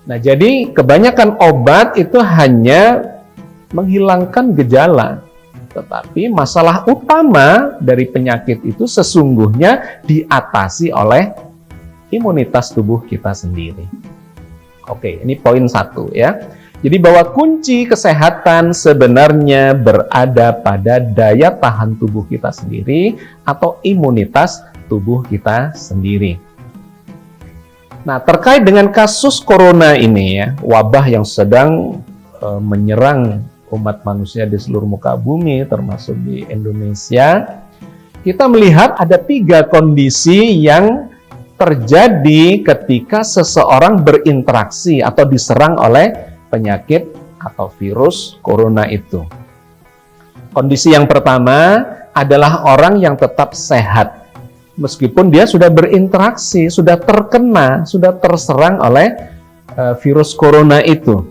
Nah, jadi kebanyakan obat itu hanya menghilangkan gejala. Tetapi masalah utama dari penyakit itu sesungguhnya diatasi oleh imunitas tubuh kita sendiri. Oke, ini poin 1 ya. Jadi bahwa kunci kesehatan sebenarnya berada pada daya tahan tubuh kita sendiri atau imunitas tubuh kita sendiri. Nah, terkait dengan kasus corona ini ya, wabah yang sedang menyerang umat manusia di seluruh muka bumi, termasuk di Indonesia, kita melihat ada 3 kondisi yang terjadi ketika seseorang berinteraksi atau diserang oleh penyakit atau virus corona itu. Kondisi yang pertama adalah orang yang tetap sehat. Meskipun dia sudah berinteraksi, sudah terkena, sudah terserang oleh virus corona itu.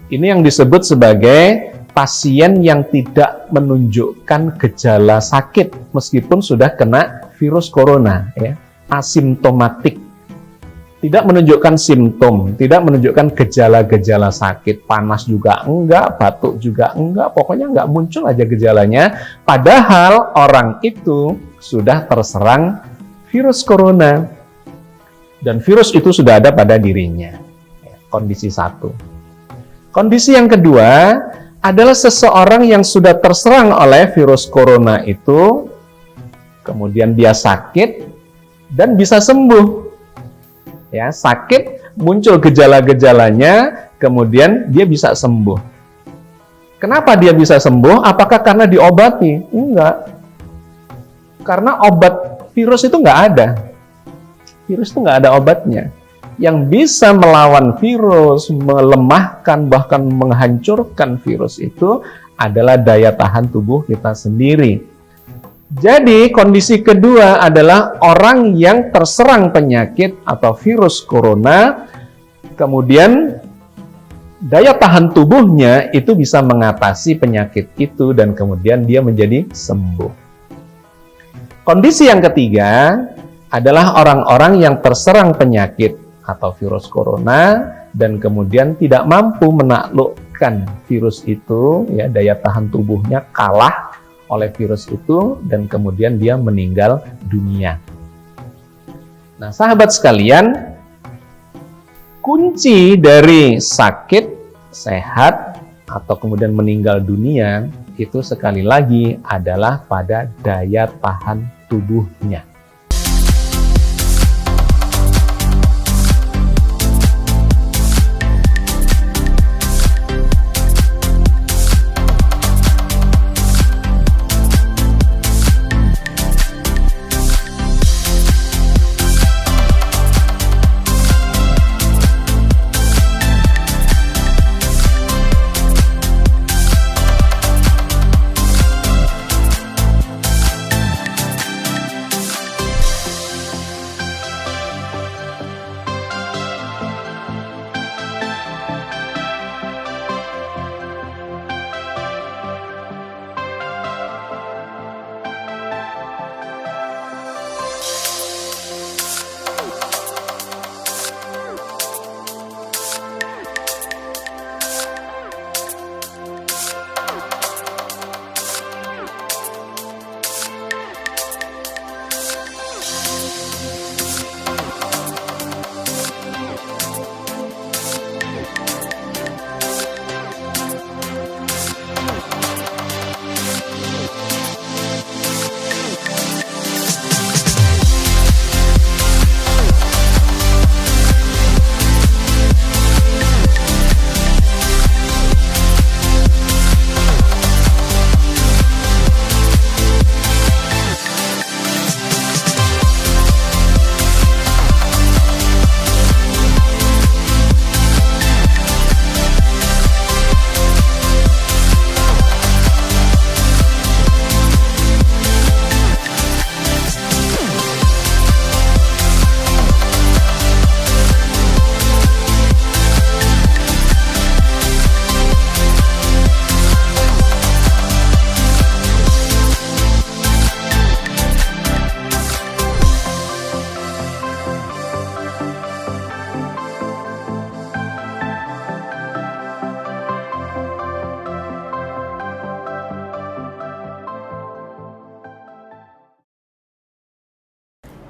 Ini yang disebut sebagai pasien yang tidak menunjukkan gejala sakit meskipun sudah kena virus corona, ya. Asimptomatik. Tidak menunjukkan simptom, tidak menunjukkan gejala-gejala sakit, panas juga enggak, batuk juga enggak, pokoknya enggak muncul aja gejalanya, padahal orang itu sudah terserang virus corona dan virus itu sudah ada pada dirinya. Kondisi 1. Kondisi yang kedua adalah seseorang yang sudah terserang oleh virus corona itu, kemudian dia sakit dan bisa sembuh. Ya, sakit, muncul gejala-gejalanya, kemudian dia bisa sembuh. Kenapa dia bisa sembuh? Apakah karena diobati? Enggak. Karena obat virus itu enggak ada. Virus itu enggak ada obatnya. Yang bisa melawan virus, melemahkan, bahkan menghancurkan virus itu adalah daya tahan tubuh kita sendiri. Jadi kondisi kedua adalah orang yang terserang penyakit atau virus corona, kemudian daya tahan tubuhnya itu bisa mengatasi penyakit itu dan kemudian dia menjadi sembuh. Kondisi yang ketiga adalah orang-orang yang terserang penyakit atau virus corona dan kemudian tidak mampu menaklukkan virus itu, ya, daya tahan tubuhnya kalah oleh virus itu dan kemudian dia meninggal dunia. Nah, sahabat sekalian, kunci dari sakit, sehat, atau kemudian meninggal dunia itu sekali lagi adalah pada daya tahan tubuhnya.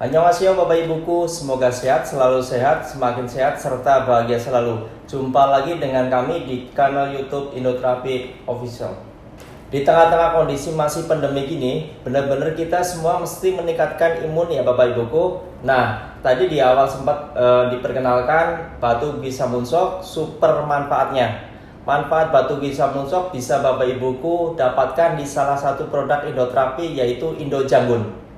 Annyeonghaseyo Bapak Ibuku, semoga sehat, semakin sehat, serta bahagia selalu. Jumpa lagi dengan kami di kanal YouTube Indoterapi Official. Di tengah-tengah kondisi masih pandemi gini, benar-benar kita semua mesti meningkatkan imun ya Bapak Ibuku. Nah, tadi di awal sempat diperkenalkan batu bisa munsok, super manfaatnya. Manfaat batu bisa munsok bisa Bapak Ibuku dapatkan di salah satu produk Indoterapi yaitu Indojanggun.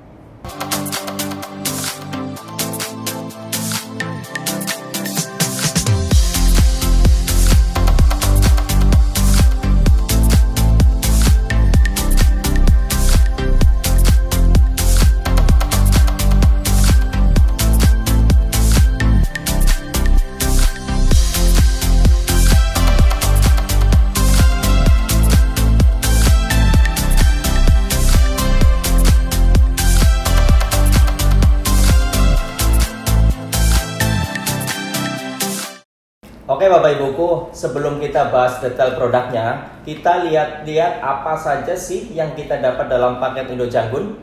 Oke Bapak Ibuku, sebelum kita bahas detail produknya, kita lihat apa saja sih yang kita dapat dalam paket Indojanggun.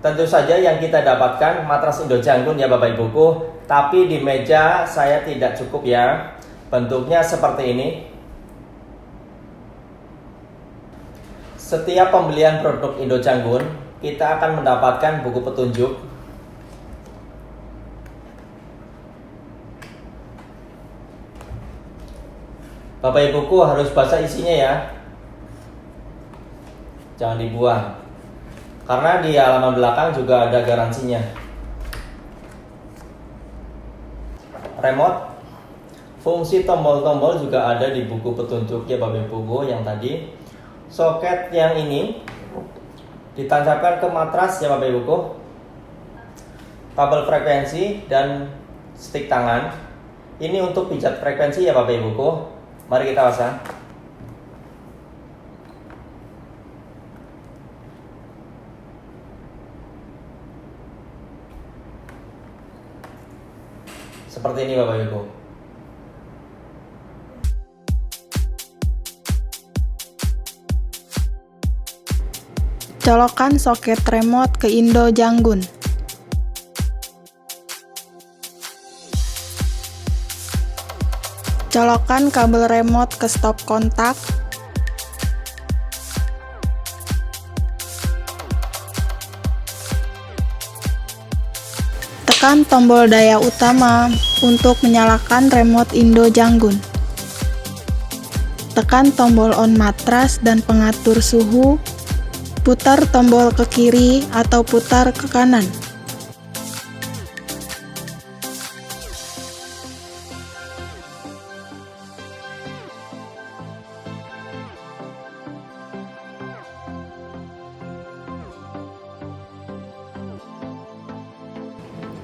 Tentu saja yang kita dapatkan matras Indojanggun ya Bapak Ibuku, tapi di meja saya tidak cukup ya. Bentuknya seperti ini. Setiap pembelian produk Indojanggun, kita akan mendapatkan buku petunjuk. Bapak Ibuku harus baca isinya ya, jangan dibuang, karena di halaman belakang juga ada garansinya. Remote, fungsi tombol-tombol juga ada di buku petunjuk ya Bapak Ibuku yang tadi. Soket yang ini ditancapkan ke matras ya Bapak Ibuku. Kabel frekuensi dan stik tangan. Ini untuk pijat frekuensi ya Bapak Ibuku. Mari kita pasang. Seperti ini Bapak Ibu. Colokan soket remote ke Indojanggun. Colokan kabel remote ke stop kontak. Tekan tombol daya utama untuk menyalakan remote Indojanggun. Tekan tombol on matras dan pengatur suhu. Putar tombol ke kiri atau putar ke kanan.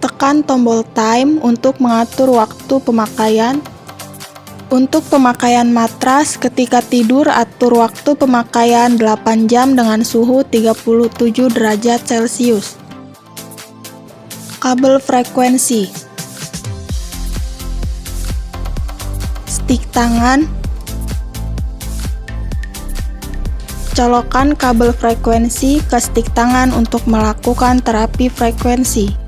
Tekan tombol time untuk mengatur waktu pemakaian. Untuk pemakaian matras, ketika tidur atur waktu pemakaian 8 jam dengan suhu 37 derajat Celcius. Kabel frekuensi. Stik tangan. Colokan kabel frekuensi ke stik tangan untuk melakukan terapi frekuensi.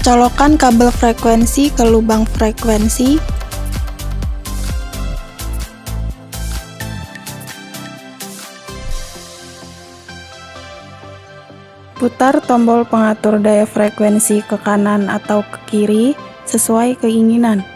Colokan kabel frekuensi ke lubang frekuensi. Putar tombol pengatur daya frekuensi ke kanan atau ke kiri sesuai keinginan.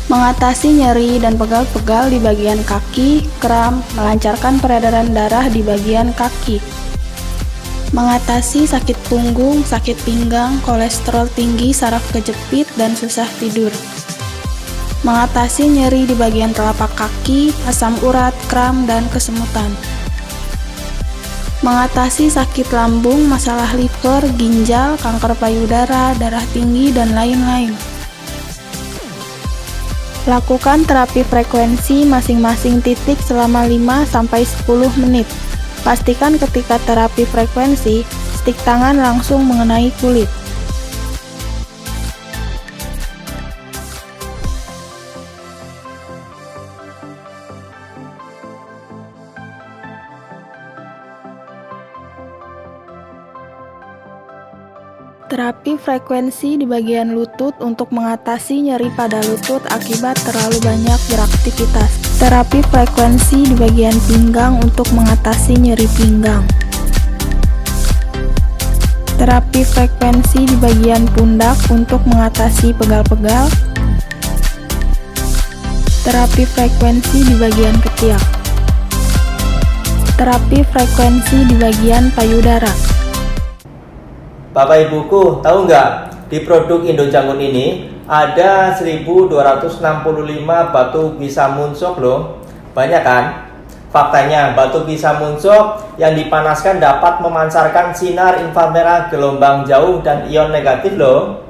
Mengatasi nyeri dan pegal-pegal di bagian kaki, kram, melancarkan peredaran darah di bagian kaki. mengatasi sakit punggung, sakit pinggang, kolesterol tinggi, saraf kejepit, dan susah tidur. Mengatasi nyeri di bagian telapak kaki, asam urat, kram, dan kesemutan. Mengatasi sakit lambung, masalah liver, ginjal, kanker payudara, darah tinggi, dan lain-lain. Lakukan terapi frekuensi masing-masing titik selama 5-10 menit. Pastikan ketika terapi frekuensi, stik tangan langsung mengenai kulit. Terapi frekuensi di bagian lutut untuk mengatasi nyeri pada lutut akibat terlalu banyak beraktivitas. Terapi frekuensi di bagian pinggang untuk mengatasi nyeri pinggang. Terapi frekuensi di bagian pundak untuk mengatasi pegal-pegal. Terapi frekuensi di bagian ketiak. Terapi frekuensi di bagian payudara. Bapak Ibuku, tahu nggak di produk Indojanggun ini ada 1265 batu bisa muncok loh. Banyak kan? Faktanya batu bisa muncok yang dipanaskan dapat memancarkan sinar inframerah gelombang jauh dan ion negatif loh,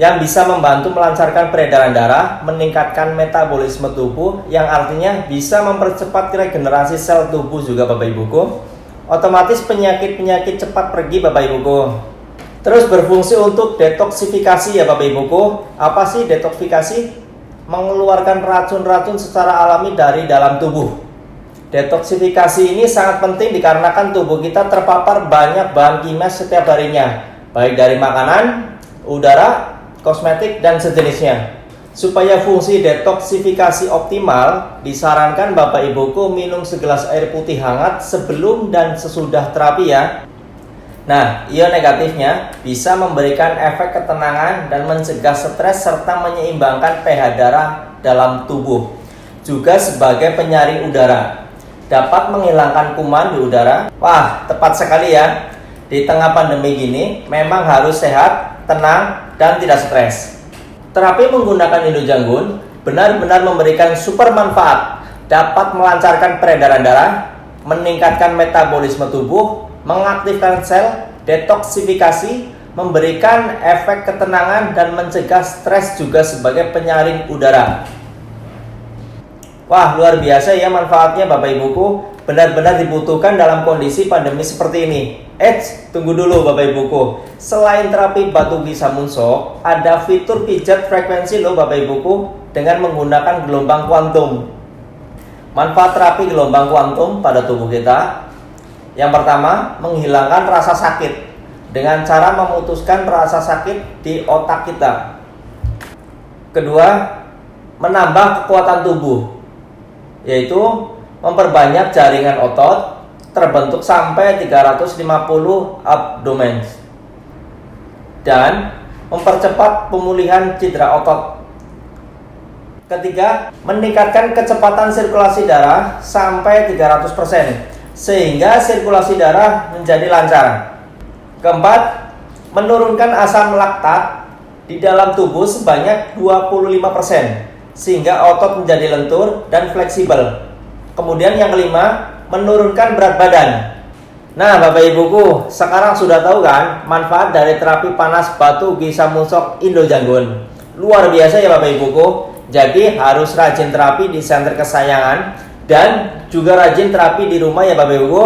yang bisa membantu melancarkan peredaran darah, meningkatkan metabolisme tubuh, yang artinya bisa mempercepat regenerasi sel tubuh juga Bapak Ibuku. Otomatis penyakit-penyakit cepat pergi Bapak Ibuku. Terus berfungsi untuk detoksifikasi ya Bapak Ibuku. Apa sih detoksifikasi? Mengeluarkan racun-racun secara alami dari dalam tubuh. Detoksifikasi ini sangat penting dikarenakan tubuh kita terpapar banyak bahan kimia setiap harinya, baik dari makanan, udara, kosmetik, dan sejenisnya. Supaya fungsi detoksifikasi optimal, disarankan Bapak Ibuku minum segelas air putih hangat sebelum dan sesudah terapi ya. Nah, ion negatifnya bisa memberikan efek ketenangan dan mencegah stres serta menyeimbangkan pH darah dalam tubuh. Juga sebagai penyaring udara, dapat menghilangkan kuman di udara. Wah, tepat sekali ya. Di tengah pandemi gini, memang harus sehat, tenang, dan tidak stres. Terapi menggunakan Indojanggun benar-benar memberikan super manfaat. Dapat melancarkan peredaran darah, meningkatkan metabolisme tubuh, mengaktifkan sel, detoksifikasi, memberikan efek ketenangan, dan mencegah stres juga sebagai penyaring udara. Wah, luar biasa ya manfaatnya Bapak Ibuku. Benar-benar dibutuhkan dalam kondisi pandemi seperti ini. Tunggu dulu Bapak Ibuku. Selain terapi batu bisa muncok, ada fitur pijat frekuensi loh Bapak Ibuku dengan menggunakan gelombang kuantum. Manfaat terapi gelombang kuantum pada tubuh kita. Yang pertama, menghilangkan rasa sakit dengan cara memutuskan rasa sakit di otak kita. Kedua, menambah kekuatan tubuh, yaitu memperbanyak jaringan otot, terbentuk sampai 350 abdomen, dan mempercepat pemulihan cedera otot. Ketiga, meningkatkan kecepatan sirkulasi darah sampai 300%. Sehingga sirkulasi darah menjadi lancar. Keempat, menurunkan asam laktat di dalam tubuh sebanyak 25%, sehingga otot menjadi lentur dan fleksibel. Kemudian yang kelima, menurunkan berat badan. Nah Bapak Ibuku, sekarang sudah tahu kan manfaat dari terapi panas batu bisa muncok Indojanggun. Luar biasa ya Bapak Ibuku. Jadi harus rajin terapi di center kesayangan, dan juga rajin terapi di rumah ya Bapak Ibu,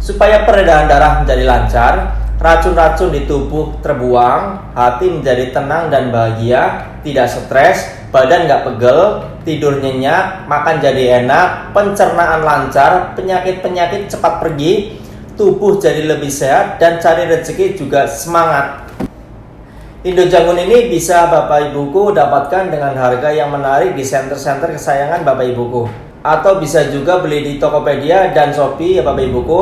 supaya peredaran darah menjadi lancar, racun-racun di tubuh terbuang, hati menjadi tenang dan bahagia, tidak stres, badan nggak pegel, tidur nyenyak, makan jadi enak, pencernaan lancar, penyakit-penyakit cepat pergi, tubuh jadi lebih sehat, dan cari rezeki juga semangat. Indojanggun ini bisa Bapak Ibuku dapatkan dengan harga yang menarik di center-center kesayangan Bapak Ibuku. Atau bisa juga beli di Tokopedia dan Shopee ya Bapak Ibuku.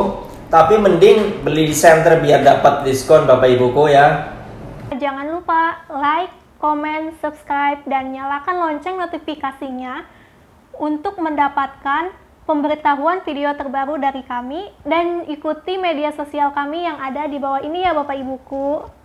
Tapi mending beli di center biar dapat diskon Bapak Ibuku ya. Jangan lupa like, komen, subscribe, dan nyalakan lonceng notifikasinya untuk mendapatkan pemberitahuan video terbaru dari kami dan ikuti media sosial kami yang ada di bawah ini ya Bapak Ibuku.